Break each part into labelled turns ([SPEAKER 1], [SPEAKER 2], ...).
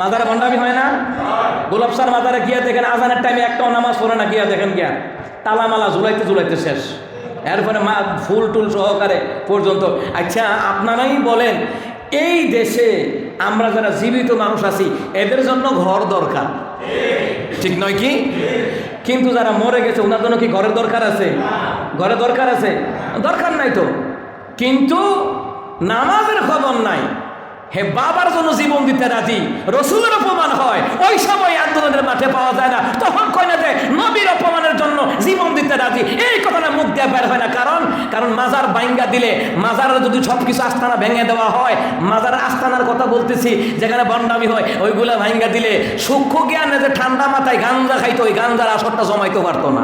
[SPEAKER 1] মাজারে ভণ্ডামি হয় না? গোলাপ স্যার মাজারে গিয়ে দেখেন আজানের টাইমে একটাও নামাজ পড়ে না, গিয়া দেখেন গিয়া তালামালা ঝুলাইতে ঝুলাইতে শেষ, এরপরে ফুল টুল সহকারে পর্যন্ত। আচ্ছা আপনারাই বলেন, এই দেশে আমরা যারা জীবিত মানুষ আছি এদের জন্য ঘর দরকার, ঠিক নয় কি? কিন্তু যারা মরে গেছে ওনার জন্য কি ঘরের দরকার আছে? ঘরের দরকার আছে? দরকার নাই তো। কিন্তু নামাজের খবর নাই, হে বাবার জন্য জীবন দিতে রাজি, রসুলের অপমান হয় ওই সময় আন্দোলনের মাঠে পাওয়া যায় না, তখন কয় না যে নবীর অপমানের জন্য জীবন দিতে রাজি, এই কথাটা মুখ দিয়ে বের হয় না। কারণ মাজার বাইঙ্গা দিলে, মাজারের যদি সব কিছু আস্তানা ভেঙে দেওয়া হয়, মাজারের আস্তানার কথা বলতেছি যেখানে বন্ডামি হয়, ওইগুলা ভাঙ্গা দিলে সূক্ষ্ম জ্ঞানে যে ঠান্ডা মাথায় গাঞ্জা খাইতো, ওই গাঞ্জার আসরটা জমাইতে পারতো না।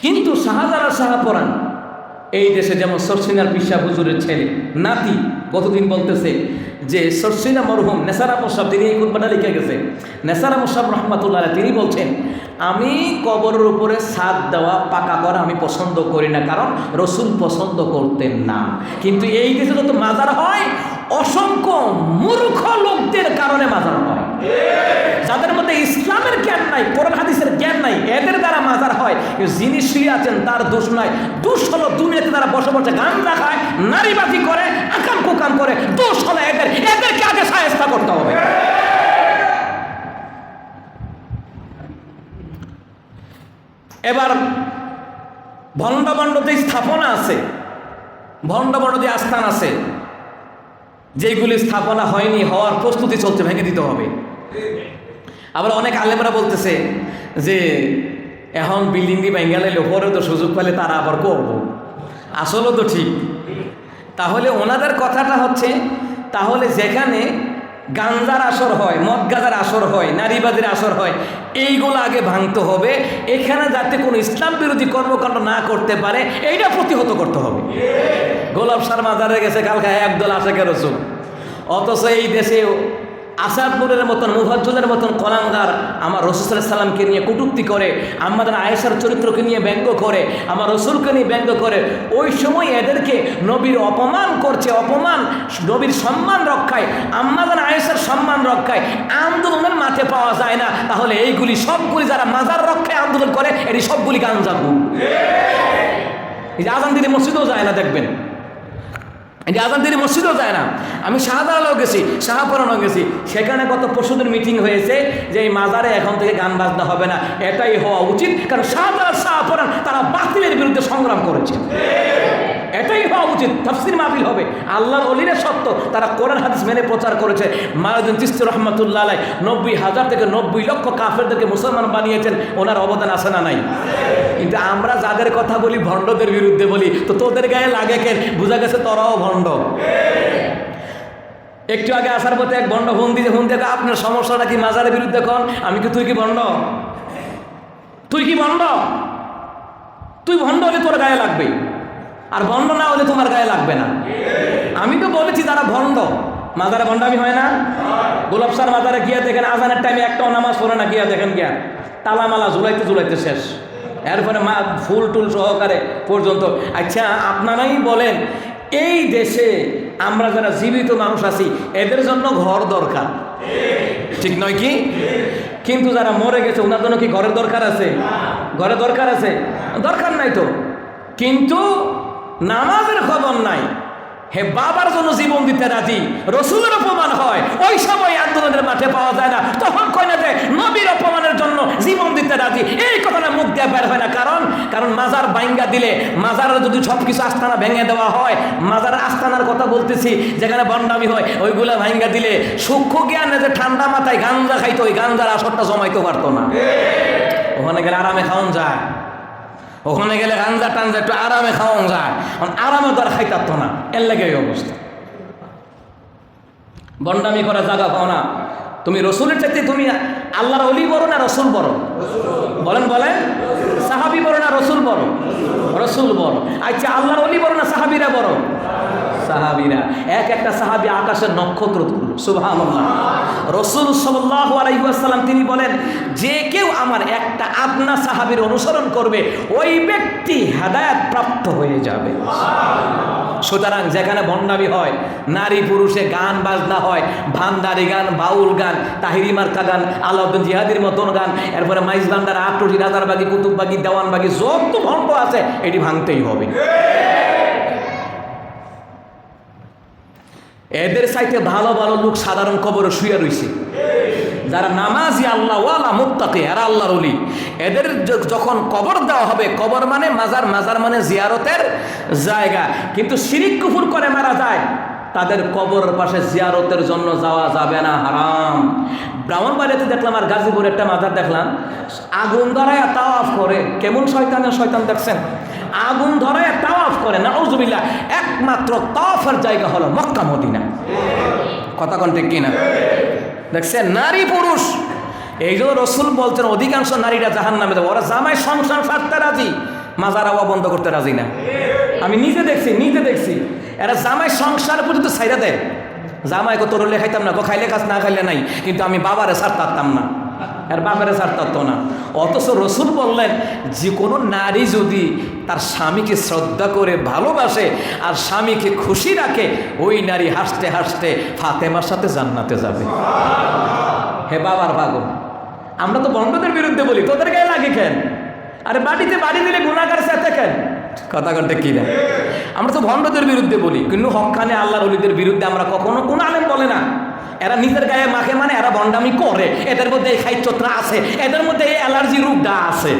[SPEAKER 1] কিন্তু শাহজালাল শাহপরাণ এই দেশে যেমন সরসিনার পিসা হুজুরের ছেলে নাতি গতদিন বলতেছে যে সরসিনা মরহুম নেসারা মোসাব, তিনি এই খুতবাটা লিখে গেছে, নেসারা মোসাব রহমাতুল্লাহ তিনি বলছেন, আমি কবরের উপরে ছাদ দেওয়া পাকা করা আমি পছন্দ করি না, কারণ রসুল পছন্দ করতেন না। কিন্তু এই দেশে যত মাজার হয় অসংখ্য মূর্খ লোকদের কারণে মাজার হয়, যাদের মধ্যে ইসলামের জ্ঞান নাই, কোরআন হাদিসের জ্ঞান নাই, এদের দ্বারা মাজার হয়। যিনি শুয়ে আছেন তার দোষ নাই, দোষ হলো দুনিয়াতে তারা বসে বসে গাঁজা খায়, নারীবাজি করে, আকাম কুকাম করে, দোষ হলো এদেরকে আগে শায়েস্তা করতে হবে। এবার ভণ্ড ভণ্ড যে স্থাপনা আছে, ভণ্ড ভণ্ড যে আস্থান আছে, যেগুলি স্থাপনা হয়নি, হওয়ার প্রস্তুতি চলছে, ভেঙে দিতে হবে। আবার অনেক আলেমরা বলতেছে যে এখন বিল্ডিং দিয়ে ভেঙে গেলে পরে তো সুযোগ পেলে তারা আবার করবো, আসলেও তো ঠিক। তাহলে ওনাদের কথাটা হচ্ছে, তাহলে যেখানে গাঞ্জার আসর হয়, মদ গাঁজার আসর হয়, নারীবাজির আসর হয়, এইগুলো আগে ভাঙতে হবে, এখানে যাতে কোনো ইসলাম বিরোধী কর্মকাণ্ড না করতে পারে এইটা প্রতিহত করতে হবে। গোলাপ সার মাজারে গেছে কালকে একদল আশেকের রসুল, অথচ এই দেশে আসাদপুরের মতন, মুফাজ্জলের মতন কলাঙ্গার আমার রসুল সাল্লাল্লাহু আলাইহি সাল্লামকে নিয়ে কটূক্তি করে, আমাদের আয়েশার চরিত্রকে নিয়ে ব্যঙ্গ করে, আমার রসুলকে নিয়ে ব্যঙ্গ করে। ওই সময় এদেরকে নবীর অপমান করছে, অপমান নবীর সম্মান রক্ষায়, আমাদের আয়েশার সম্মান রক্ষায় আন্দোলনের মাঠে পাওয়া যায় না। তাহলে এইগুলি সবগুলি যারা মাজার রক্ষায় আন্দোলন করে, এটি সবগুলি গাঞ্জাবু। এই যে আজান দিলে মসজিদেও যায় না, দেখবেন আজান দিনে মসজিদেও যায় না। আমি শাহজালালও গেছি, শাহপরানও গেছি, সেখানে কত পশুদের মিটিং হয়েছে যে এই মাজারে এখন থেকে গান বাজনা হবে না, এটাই হওয়া উচিত। কারণ শাহজালাল শাহপরান তারা বাতিলের বিরুদ্ধে সংগ্রাম করেছে, এটাই হওয়া উচিত। তাফসীর মাহফিল হবে, আল্লাহর ওলিরা সত্য, তারা কোরআন হাদিস মেনে প্রচার করেছে। মাউদ্দিন চিশতি রহমাতুল্লাহ আলাইহি 90,000 থেকে 90 লক্ষ কাফেরদেরকে মুসলমান বানিয়েছেন, ওনার অবদান আছে না নাই? কিন্তু আমরা যাদের কথা বলি ভণ্ডদের বিরুদ্ধে বলি, তো তোদের গায়ে লাগে কেন? বোঝা গেছে তোরাও ভণ্ড। একটু আগে আসার পথে এক ভণ্ড ফোন দিয়েছে, আপনার সমস্যাটা কি মাজারের বিরুদ্ধে কন? আমি কি, তুই কি ভণ্ড? তুই কি ভণ্ড? তুই ভণ্ড হলে তোর গায়ে লাগবে, আর ভণ্ড না হলে তোমার গায়ে লাগবে না। আমি তো বলেছি তারা ভণ্ড। মাজারে ভণ্ডামি হয় না? গোলাপ স্যার মাজারে গিয়ে দেখেন আজানের টাইমে একটাও নামাজ পড়ে না, গিয়া দেখেন গিয়া তালামালা ঝুলাইতে ঝুলাইতে শেষ, এরপরে ফুল টুল সহকারে পর্যন্ত। আচ্ছা আপনারাই বলেন, এই দেশে আমরা যারা জীবিত মানুষ আছি এদের জন্য ঘর দরকার, ঠিক নয় কি? কিন্তু যারা মরে গেছে ওনার জন্য কি ঘরের দরকার আছে? ঘরের দরকার আছে? দরকার নাই তো। কিন্তু নামাজের খবর নাই, হে বাবার জন্য জীবন দিতে রাজি, রসুলের অপমান হয় ওই সময় আন্দোলনের মাঠে পাওয়া যায় না, তখন কয় না যে নবীর অপমানের জন্য জীবন দিতে রাজি, এই কথাটা মুখ দিয়ে বের হয় না। কারণ মাজার বাইঙ্গা দিলে, মাজারের যদি সব কিছু আস্তানা ভেঙে দেওয়া হয়, মাজারের আস্তানার কথা বলতেছি যেখানে বন্ডামি হয়, ওইগুলা ভাঙ্গা দিলে সূক্ষ্ম জ্ঞানে যে ঠান্ডা মাথায় গাঞ্জা খাইতো, ওই গাঞ্জার আসরটা জমাইতে পারতো না। ওখানে গেলে আরামে খাওয়ান যায়, ওখানে গেলে গাঞ্জা টাঞ্জা একটু আরামে খাওয়ান যায়, আরামে দ্বারা খাইতাত না, এর লাগে এই অবস্থা। বন্ডামি করা জায়গা পাও না। তুমি রসুলের চাইতে তুমি আল্লাহর ওলি বড় না রসুল বড়? বলেন বলেন, সাহাবি বড় না রসুল বড়? রসুল বড়। আচ্ছা আল্লাহর ওলি বড় না সাহাবিরা বড়? সাহাবিরা। একটা সাহাবী আকাশের নক্ষত্র তুলল, সুবহানাল্লাহ। রাসূল সাল্লাল্লাহু আলাইহি ওয়াসাল্লাম তিনি বলেন, যে কেউ আমার একটা আদনা সাহাবীর অনুসরণ করবে ওই ব্যক্তি হেদায়েত প্রাপ্ত হয়ে যাবে। সুতরাং যেখানে ভণ্ডামি হয়, নারী পুরুষে গান বাজনা হয়, ভান্ডারি গান, বাউল গান, তাহিরি মার্কা গান, আলাউদ্দিন জিহাদির মতন গান, এরপরে মাইজ ভান্ডার, আটটি, রাজারবাগি, কুতুববাগি, দেওয়ানবাগি, যত ভণ্ড আছে এটি ভাঙতেই হবে। এদের চাইতে ভালো ভালো লোক সাধারণ কবরে শুয়ে রয়েছে, যারা নামাজি আল্লাহওয়ালা মুত্তাকি, এরা আল্লাহর ওলি। এদের যখন কবর দেওয়া হবে, কবর মানে মাজার, মাজার মানে জিয়ারতের জায়গা, কিন্তু শিরিক কুফর করে মারা যায়, তাদের কবরের পাশে জিয়ারতের জন্য যাওয়া যাবে না, হারাম। ব্রাহ্মণবাড়িয়াতে দেখলাম আর গাজীপুরে একটা মাজার দেখলাম, আগুন ধরায় তাওয়াফ করে। কেমন শয়তানের শয়তান দেখছেন, আগুন ধরায় তাওয়াফ করে, নাউজুবিল্লাহ। একমাত্র তাওয়াফের জায়গা হলো মক্কা মদিনা। কথা কোন ঠিক কিনা? দেখছেন, নারী পুরুষ, এই জন্য রসুল বলছেন অধিকাংশ নারীরা জাহান্নামে যাবে। ওরা জামাই সংসার ছাড়তে রাজি, মাজার আওয়া বন্ধ করতে রাজি না। আমি নিজে দেখছি এরা জামাই সংসার পর্যন্ত ছাইরা দেয়। জামাই কত রলে খাইতাম না, খাইলে কাজ না খাইলে নাই, কিন্তু আমি বাবারে ছাড়তাম না, আর বাবারে ছাড়তো না। অথচ রসুল বললেন যে কোনো নারী যদি তার স্বামীকে শ্রদ্ধা করে ভালোবাসে আর স্বামীকে খুশি রাখে, ওই নারী হাসতে হাসতে ফাতেমার সাথে জান্নাতে যাবে। হে বাবার পাগল, আমরা তো বন্ধদের বিরুদ্ধে বলি, তোদের গায়ে লাগে কেন? আরে বাড়িতে বাড়ি দিলে গুনাহগার সাথে কেন? কথা কনটা কি না? আমরা তো ভণ্ডদের বিরুদ্ধে বলি, কিন্তু হক্কানে আল্লাহর ওলিদের বিরুদ্ধে আমরা কখনো কোন আলেম বলে না। এরা নিজের গায়ে মাখে মানে এরা ভণ্ডামি করে, এদের মধ্যে এই খাইচত্রা আছে, এদের মধ্যে এই অ্যালার্জি রোগটা আছে।